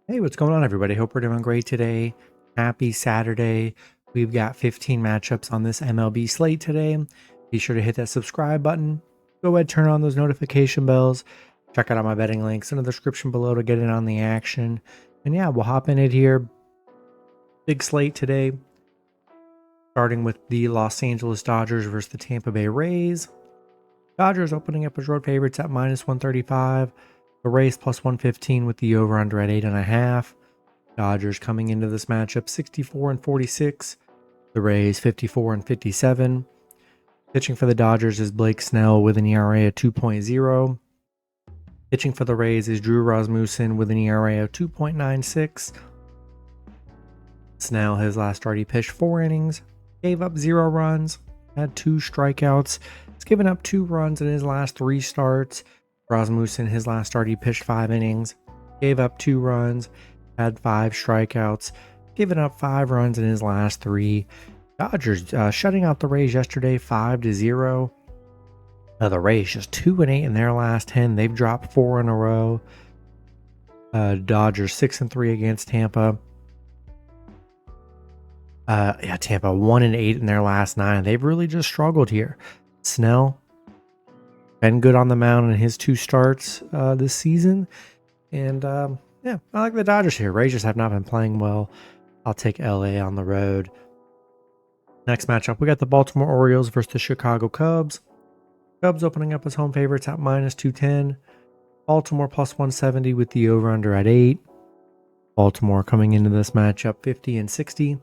Hey, what's going on, everybody? Hope we're doing great today. Happy Saturday. We've got 15 matchups on this MLB slate today. Be sure to hit that subscribe button. Go ahead, turn on those notification bells. Check out all my betting links in the description below to get in on the action. And yeah, we'll hop in it here. Big slate today. Starting with the Los Angeles Dodgers versus the Tampa Bay Rays. Dodgers opening up as road favorites at -135. The Rays plus 115 with the over-under at 8.5. Dodgers coming into this matchup 64-46. The Rays 54-57. Pitching for the Dodgers is Blake Snell with an ERA of 2.0. Pitching for the Rays is Drew Rasmussen with an ERA of 2.96. Snell, his last start, he pitched 4 innings, gave up 0 runs, had 2 strikeouts. He's given up 2 runs in his last 3 starts. Rasmussen, his last start, he pitched 5 innings, gave up 2 runs, had 5 strikeouts, given up 5 runs in his last 3. Dodgers shutting out the Rays yesterday 5-0. The Rays just 2-8 in their last 10. They've dropped 4 in a row. Dodgers 6-3 against Tampa. Tampa 1-8 in their last 9. They've really just struggled here. Snell been good on the mound in his 2 starts this season. And I like the Dodgers here. Rays just have not been playing well. I'll take LA on the road. Next matchup, we got the Baltimore Orioles versus the Chicago Cubs. Cubs opening up as home favorites at -210. Baltimore plus 170 with the over-under at 8. Baltimore coming into this matchup 50-60.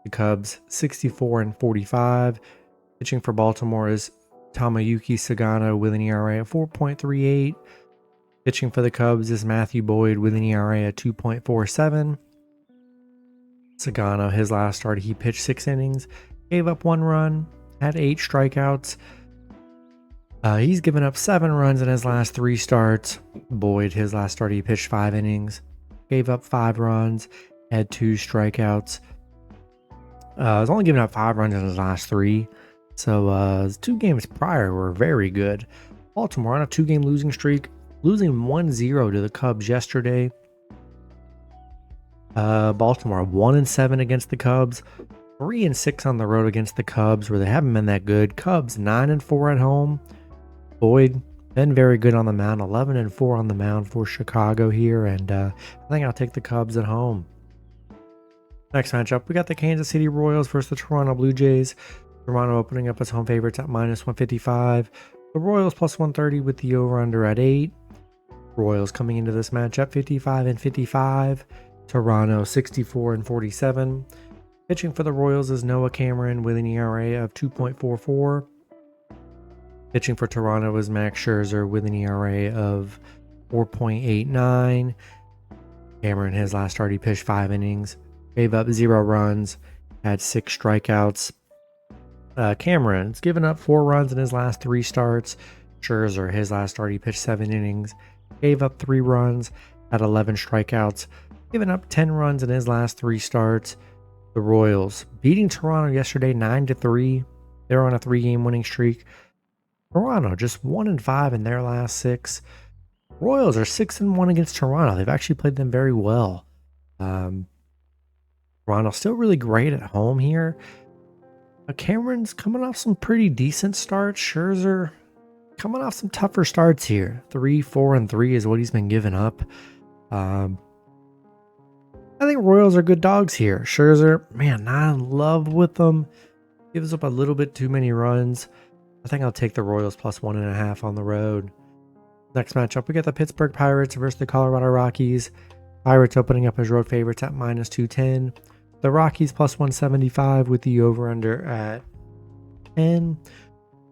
The Cubs 64-45. Pitching for Baltimore is Tomoyuki Sagano with an ERA of 4.38. Pitching for the Cubs is Matthew Boyd with an ERA of 2.47. Sagano, his last start, he pitched 6 innings, gave up 1 run, had 8 strikeouts. He's given up 7 runs in his last 3 starts. Boyd, his last start, he pitched 5 innings, gave up 5 runs, had 2 strikeouts. He's only given up 5 runs in his last 3. So his 2 games prior were very good. Baltimore on a 2-game losing streak, losing 1-0 to the Cubs yesterday. Baltimore 1-7 against the Cubs, 3-6 on the road against the Cubs, where they haven't been that good. Cubs 9-4 at home. Boyd been very good on the mound, 11-4 on the mound for Chicago here, and I think I'll take the Cubs at home. Next matchup, we got the Kansas City Royals versus the Toronto Blue Jays. Toronto opening up as home favorites at -155. The Royals plus 130 with the over-under at 8. Royals coming into this matchup 55-55. Toronto 64-47. Pitching for the Royals is Noah Cameron with an ERA of 2.44. Pitching for Toronto is Max Scherzer with an ERA of 4.89. Cameron, his last start, he pitched 5 innings, gave up 0 runs, had 6 strikeouts. Cameron's given up 4 runs in his last 3 starts. Scherzer, his last start, he pitched 7 innings, gave up 3 runs, had 11 strikeouts, given up 10 runs in his last 3 starts. The Royals beating Toronto yesterday 9-3. They're on a 3-game winning streak. Toronto just 1-5 in their last 6. Royals are 6-1 against Toronto. They've actually played them very well. Toronto still really great at home here. Cameron's coming off some pretty decent starts. Scherzer coming off some tougher starts here. 3-4-3 is what he's been giving up. I think Royals are good dogs here. Scherzer, man, not in love with them. Gives up a little bit too many runs. I think I'll take the Royals plus 1.5 on the road. Next matchup, we got the Pittsburgh Pirates versus the Colorado Rockies. Pirates opening up as road favorites at -210. The Rockies plus 175 with the over-under at 10.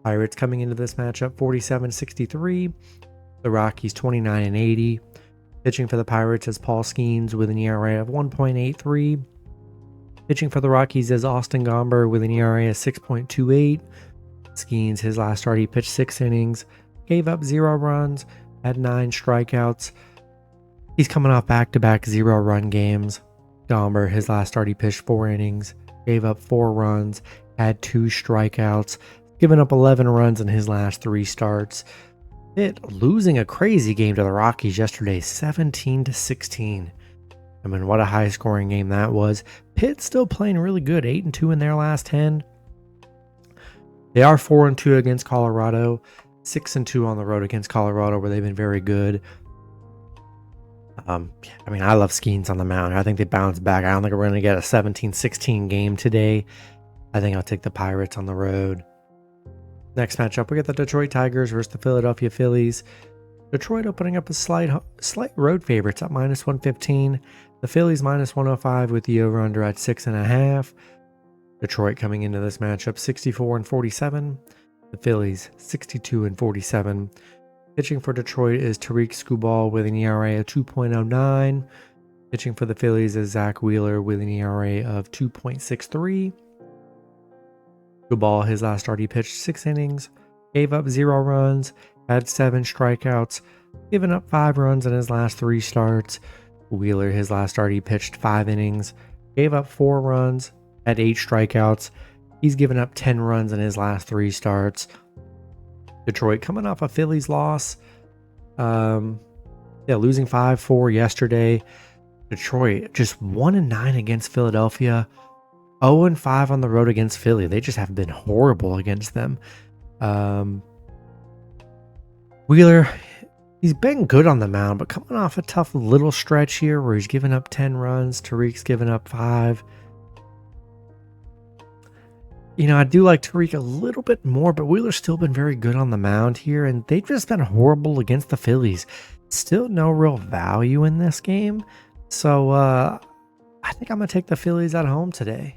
Pirates coming into this matchup 47-63. The Rockies 29-80. Pitching for the Pirates is Paul Skeens with an ERA of 1.83. Pitching for the Rockies is Austin Gomber with an ERA of 6.28. Skeens, his last start, he pitched 6 innings, gave up 0 runs, had 9 strikeouts. He's coming off back-to-back 0-run games. Gomber, his last start, he pitched 4 innings, gave up 4 runs, had 2 strikeouts, given up 11 runs in his last 3 starts. Pitt losing a crazy game to the Rockies yesterday, 17-16. I mean, what a high-scoring game that was. Pitt's still playing really good, 8-2 in their last 10. They are 4-2 against Colorado, 6-2 on the road against Colorado, where they've been very good. I mean, I love Skeens on the mound. I think they bounce back. I don't think we're going to get a 17-16 game today. I think I'll take the Pirates on the road. Next matchup, we got the Detroit Tigers versus the Philadelphia Phillies. Detroit opening up a slight road favorites at -115. The Phillies -105 with the over-under at 6.5. Detroit coming into this matchup 64-47. The Phillies 62-47. Pitching for Detroit is Tariq Skubal with an ERA of 2.09. Pitching for the Phillies is Zach Wheeler with an ERA of 2.63. Skubal, his last start, he pitched 6 innings, gave up 0 runs, had 7 strikeouts, given up 5 runs in his last 3 starts. Wheeler, his last start, he pitched 5 innings, gave up 4 runs, had 8 strikeouts. He's given up 10 runs in his last 3 starts. Detroit coming off a Phillies loss. Losing 5-4 yesterday. Detroit just 1-9 against Philadelphia. 0-5 on the road against Philly. They just have been horrible against them. Wheeler, he's been good on the mound, but coming off a tough little stretch here where he's given up 10 runs. Tariq's given up 5. You know, I do like Tariq a little bit more, but Wheeler's still been very good on the mound here, and they've just been horrible against the Phillies. Still no real value in this game. So, I think I'm going to take the Phillies at home today.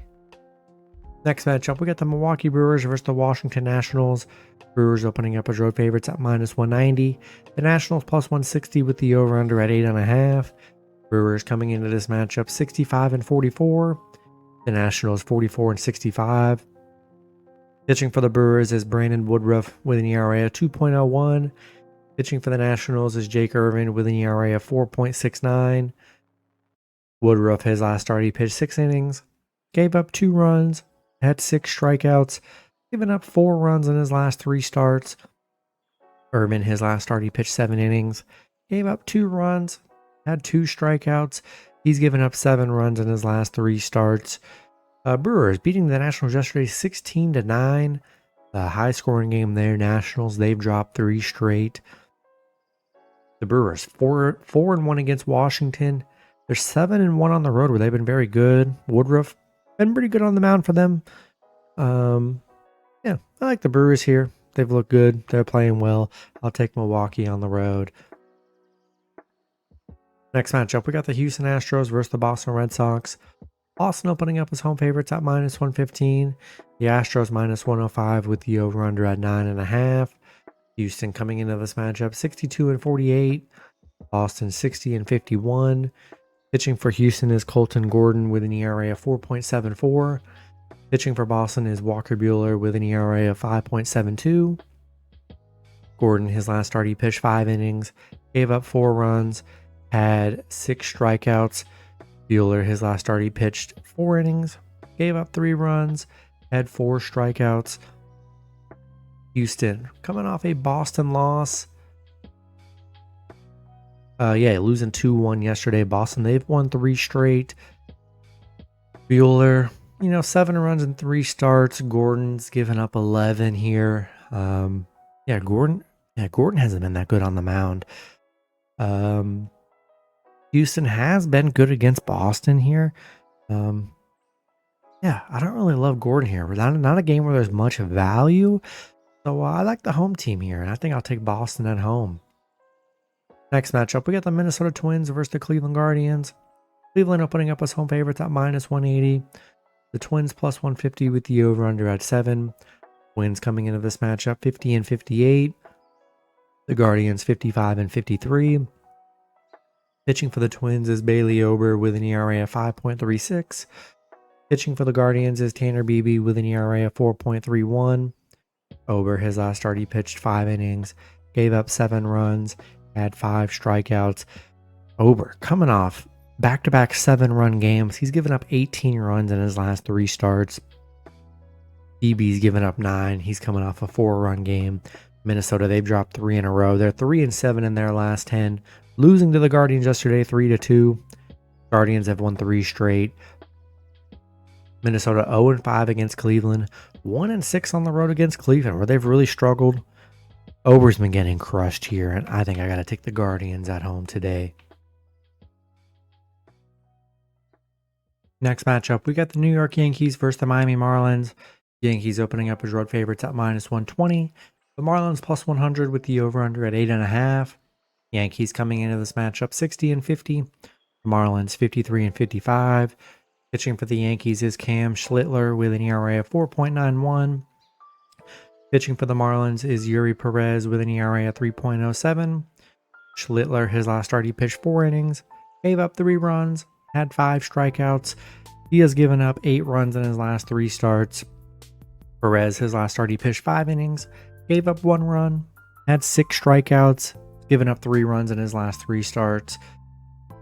Next matchup, we got the Milwaukee Brewers versus the Washington Nationals. Brewers opening up as road favorites at -190. The Nationals +160 with the over-under at 8.5. Brewers coming into this matchup 65-44. The Nationals 44-65. Pitching for the Brewers is Brandon Woodruff with an ERA of 2.01. Pitching for the Nationals is Jake Irvin with an ERA of 4.69. Woodruff, his last start, he pitched 6 innings, gave up 2 runs, had 6 strikeouts, given up 4 runs in his last 3 starts. Irvin, his last start, he pitched 7 innings, gave up 2 runs, had 2 strikeouts. He's given up 7 runs in his last 3 starts. Brewers beating the Nationals yesterday 16-9. The high-scoring game there. Nationals, they've dropped 3 straight. The Brewers 4-1 against Washington. They're 7-1 on the road where they've been very good. Woodruff been pretty good on the mound for them. I like the Brewers here. They've looked good. They're playing well. I'll take Milwaukee on the road. Next matchup, we got the Houston Astros versus the Boston Red Sox. Boston opening up as home favorites at -115. The Astros -105 with the over-under at 9.5. Houston coming into this matchup 62-48. Boston 60-51. Pitching for Houston is Colton Gordon with an ERA of 4.74. Pitching for Boston is Walker Buehler with an ERA of 5.72. Gordon, his last start, he pitched 5 innings, gave up 4 runs, had 6 strikeouts. Buehler, his last start, he pitched 4 innings, gave up 3 runs, had 4 strikeouts. Houston, coming off a Boston loss. Losing 2-1 yesterday. Boston, they've won 3 straight. Buehler, 7 runs in 3 starts. Gordon's given up 11 here. Gordon hasn't been that good on the mound. Houston has been good against Boston here. I don't really love Gordon here. Not a game where there's much value. So I like the home team here, and I think I'll take Boston at home. Next matchup, we got the Minnesota Twins versus the Cleveland Guardians. Cleveland opening up as home favorites at -180. The Twins +150 with the over-under at 7. Twins coming into this matchup 50-58. The Guardians 55-53. Pitching for the Twins is Bailey Ober with an ERA of 5.36. Pitching for the Guardians is Tanner Beebe with an ERA of 4.31. Ober, his last start, he pitched 5 innings, gave up 7 runs, had 5 strikeouts. Ober coming off back-to-back 7-run games. He's given up 18 runs in his last 3 starts. Beebe's given up 9. He's coming off a 4-run game. Minnesota, they've dropped 3 in a row. They're 3-7 in their last 10. Losing to the Guardians yesterday 3-2. Guardians have won 3 straight. Minnesota 0-5 against Cleveland. 1-6 on the road against Cleveland, where they've really struggled. Ober's been getting crushed here, and I think I got to take the Guardians at home today. Next matchup, we got the New York Yankees versus the Miami Marlins. Yankees opening up as road favorites at -120. The Marlins +100 with the over-under at 8.5. Yankees coming into this matchup 60-50. Marlins 53-55. Pitching for the Yankees is Cam Schlittler with an ERA of 4.91. Pitching for the Marlins is Yuri Perez with an ERA of 3.07. Schlittler, his last start, he pitched 4 innings, gave up 3 runs, had 5 strikeouts. He has given up 8 runs in his last 3 starts. Perez, his last start, he pitched 5 innings, gave up 1 run, had 6 strikeouts, given up 3 runs in his last 3 starts.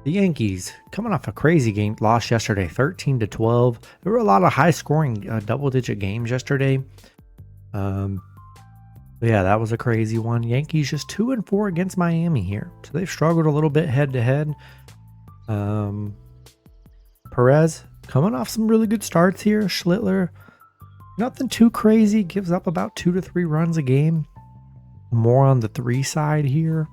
The Yankees, coming off a crazy game, lost yesterday 13-12. There were a lot of high-scoring double-digit games yesterday. Yeah, that was a crazy one. Yankees just 2-4 against Miami here. So they've struggled a little bit head-to-head. Perez, coming off some really good starts here. Schlittler, nothing too crazy. Gives up about 2 to 3 runs a game. More on the 3 side here.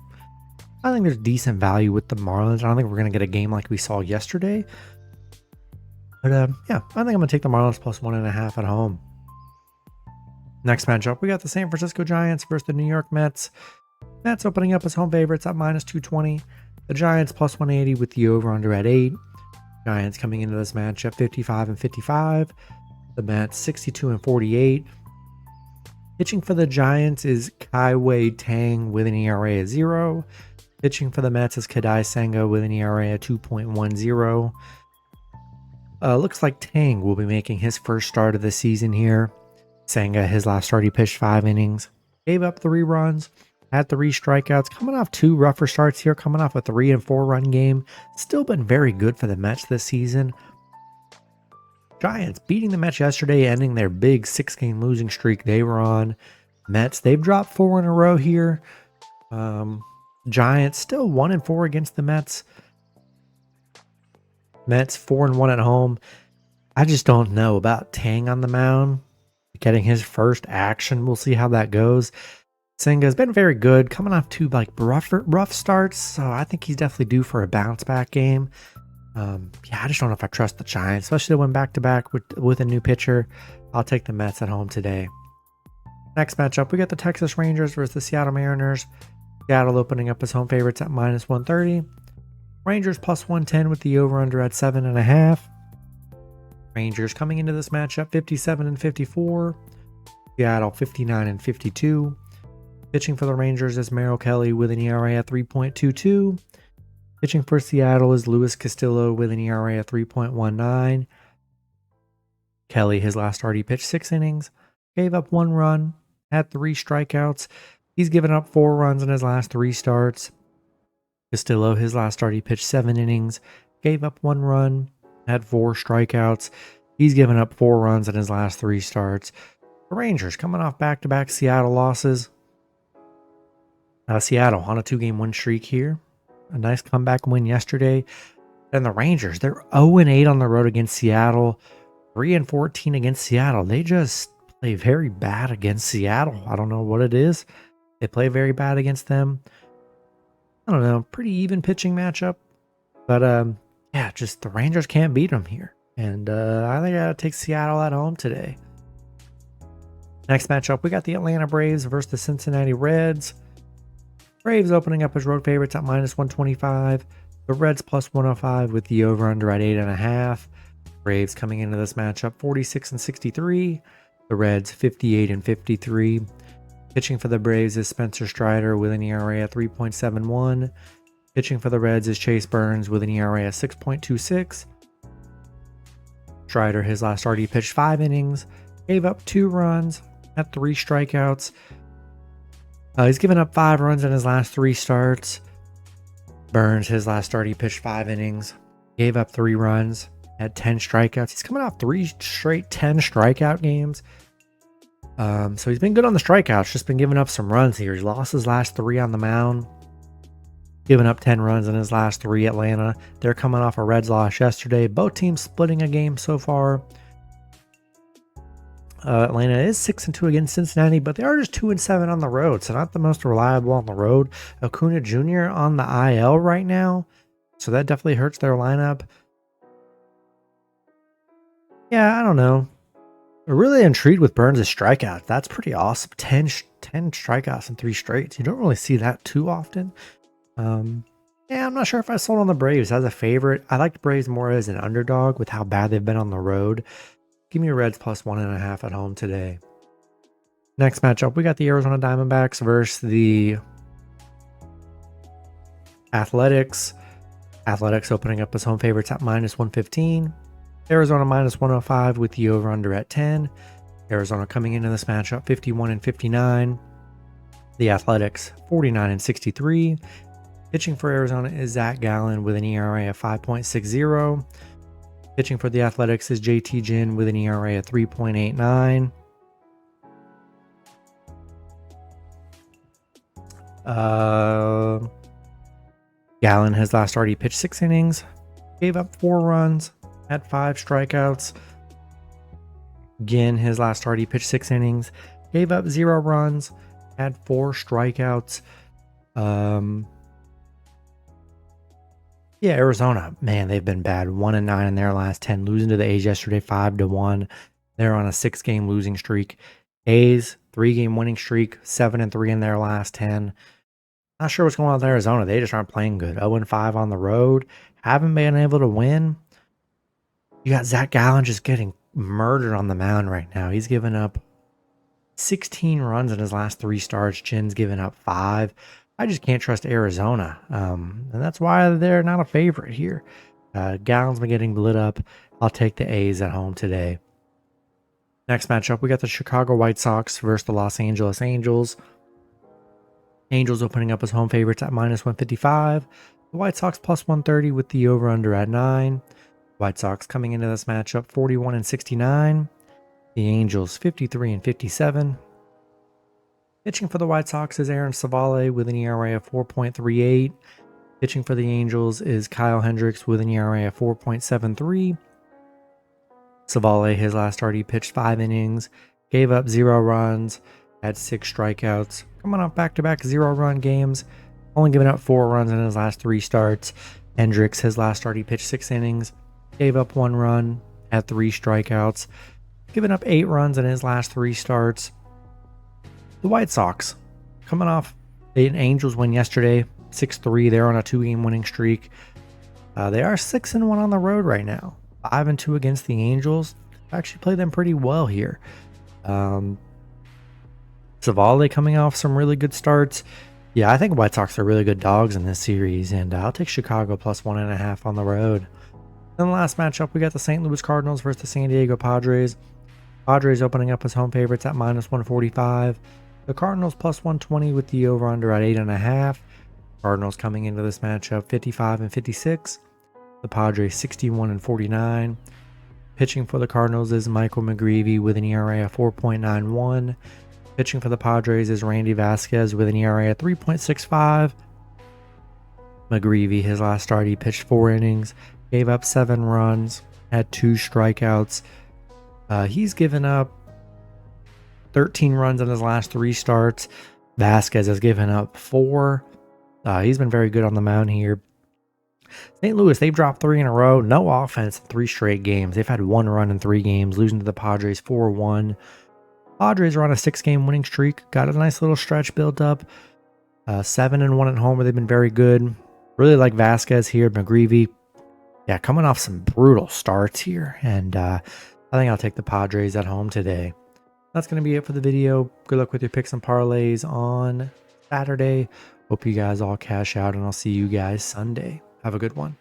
I think there's decent value with the Marlins. I don't think we're going to get a game like we saw yesterday. But yeah, I think I'm going to take the Marlins +1.5 at home. Next matchup, we got the San Francisco Giants versus the New York Mets. Mets opening up as home favorites at -220. The Giants +180 with the over-under at 8. Giants coming into this matchup 55-55. The Mets 62-48. Pitching for the Giants is Kai-Wei Tang with an ERA of 0. Pitching for the Mets is Kadai Senga with an ERA of 2.10. Looks like Tang will be making his first start of the season here. Senga, his last start, he pitched 5 innings, gave up 3 runs, had 3 strikeouts, coming off 2 rougher starts here, coming off a 3 and 4 run game. Still been very good for the Mets this season. Giants beating the Mets yesterday, ending their big 6-game losing streak they were on. Mets, they've dropped 4 in a row here. Giants still 1-4 against the Mets. Mets 4-1 at home. I just don't know about Tang on the mound. Getting his first action. We'll see how that goes. Senga's been very good, coming off 2 rough starts, so I think he's definitely due for a bounce back game. Yeah, I just don't know if I trust the Giants, especially when back-to-back with a new pitcher. I'll take the Mets at home today. Next matchup, we got the Texas Rangers versus the Seattle Mariners. Seattle opening up as home favorites at -130. Rangers +110 with the over-under at 7.5. Rangers coming into this matchup 57-54. Seattle 59-52. Pitching for the Rangers is Merrill Kelly with an ERA at 3.22. Pitching for Seattle is Luis Castillo with an ERA at 3.19. Kelly, his last start, he pitched 6 innings, gave up 1 run, had 3 strikeouts. He's given up 4 runs in his last 3 starts. Castillo, his last start, he pitched 7 innings, gave up 1 run, had 4 strikeouts. He's given up 4 runs in his last 3 starts. The Rangers coming off back-to-back Seattle losses. Seattle on a 2-game win streak here. A nice comeback win yesterday. And the Rangers, they're 0-8 on the road against Seattle. 3-14 against Seattle. They just play very bad against Seattle. I don't know what it is. They play very bad against them. I don't know. Pretty even pitching matchup. But yeah, just the Rangers can't beat them here. And I think I gotta take Seattle at home today. Next matchup, we got the Atlanta Braves versus the Cincinnati Reds. Braves opening up as road favorites at -125. The Reds +105 with the over-under at 8.5. Braves coming into this matchup 46-63. The Reds 58-53. Pitching for the Braves is Spencer Strider with an ERA at 3.71. Pitching for the Reds is Chase Burns with an ERA at 6.26. Strider, his last start, he pitched 5 innings, gave up 2 runs, had 3 strikeouts. He's given up 5 runs in his last 3 starts. Burns, his last start, he pitched 5 innings, gave up 3 runs, had 10 strikeouts. He's coming off 3 straight 10 strikeout games. So he's been good on the strikeouts, just been giving up some runs here. He lost his last 3 on the mound. giving up 10 runs in his last 3. Atlanta, they're coming off a Reds loss yesterday. Both teams splitting a game so far. Atlanta is 6-2 against Cincinnati, but they are just 2-7 on the road, so not the most reliable on the road. Acuna Jr. on the IL right now, so that definitely hurts their lineup. Yeah, I don't know. I'm really intrigued with Burns' strikeouts. That's pretty awesome. 10 strikeouts in 3 straights. You don't really see that too often. Yeah, I'm not sure if I sold on the Braves as a favorite. I like the Braves more as an underdog with how bad they've been on the road. Give me Reds plus 1.5 at home today. Next matchup, we got the Arizona Diamondbacks versus the Athletics. Athletics opening up as home favorites at minus 115. Arizona minus 105 with the over-under at 10. Arizona coming into this matchup 51-59. The Athletics 49-63. Pitching for Arizona is Zach Gallen with an ERA of 5.60. Pitching for the Athletics is JT Ginn with an ERA of 3.89. Gallen, his last start, he pitched 6 innings, gave up 4 runs, had 5 strikeouts. Ginn, his last start, he pitched 6 innings, gave up 0 runs, had 4 strikeouts. Yeah, Arizona, man, they've been bad. 1-9 in their last 10, losing to the A's yesterday 5-1. They're on a 6-game losing streak. A's 3-game winning streak, 7-3 in their last 10. Not sure what's going on with Arizona. They just aren't playing good. 0-5 on the road. Haven't been able to win. You got Zach Gallen just getting murdered on the mound right now. He's given up 16 runs in his last 3 starts. Ginn's given up 5. I just can't trust Arizona, and that's why they're not a favorite here. Gallen's been getting lit up. I'll take the A's at home today. Next matchup, we got the Chicago White Sox versus the Los Angeles Angels. Angels opening up as home favorites at minus 155. The White Sox plus 130 with the over-under at 9. White Sox coming into this matchup 41-69. The Angels 53-57. Pitching for the White Sox is Aaron Savale with an ERA of 4.38. Pitching for the Angels is Kyle Hendricks with an ERA of 4.73. Savale, his last start, he pitched 5 innings, gave up 0 runs, had 6 strikeouts. Coming off back-to-back 0-run games, only giving up 4 runs in his last 3 starts. Hendricks, his last start, he pitched 6 innings, gave up 1 run, had 3 strikeouts, giving up 8 runs in his last 3 starts. The White Sox, coming off an Angels win yesterday, 6-3. They're on a 2-game winning streak. They are 6-1 on the road right now. 5-2 against the Angels. Actually played them pretty well here. Savale coming off some really good starts. Yeah, I think White Sox are really good dogs in this series, and I'll take Chicago plus 1.5 on the road. Then the last matchup, we got the St. Louis Cardinals versus the San Diego Padres. Padres opening up as home favorites at minus 145. The Cardinals plus 120 with the over-under at 8.5. Cardinals coming into this matchup 55-56. The Padres 61-49. Pitching for the Cardinals is Michael McGreevy with an ERA of 4.91. Pitching for the Padres is Randy Vasquez with an ERA of 3.65. McGreevy, his last start, he pitched 4 innings, gave up 7 runs, had 2 strikeouts. He's given up 13 runs in his last 3 starts. Vasquez has given up 4. He's been very good on the mound here. St. Louis, they've dropped 3 in a row. No offense in 3 straight games. They've had 1 run in 3 games, losing to the Padres 4-1. Padres are on a 6-game winning streak. Got a nice little stretch built up. 7-1 at home, where they've been very good. Really like Vasquez here. McGreevy, yeah, coming off some brutal starts here. And I think I'll take the Padres at home today. That's going to be it for the video. Good luck with your picks and parlays on Saturday. Hope you guys all cash out, and I'll see you guys Sunday. Have a good one.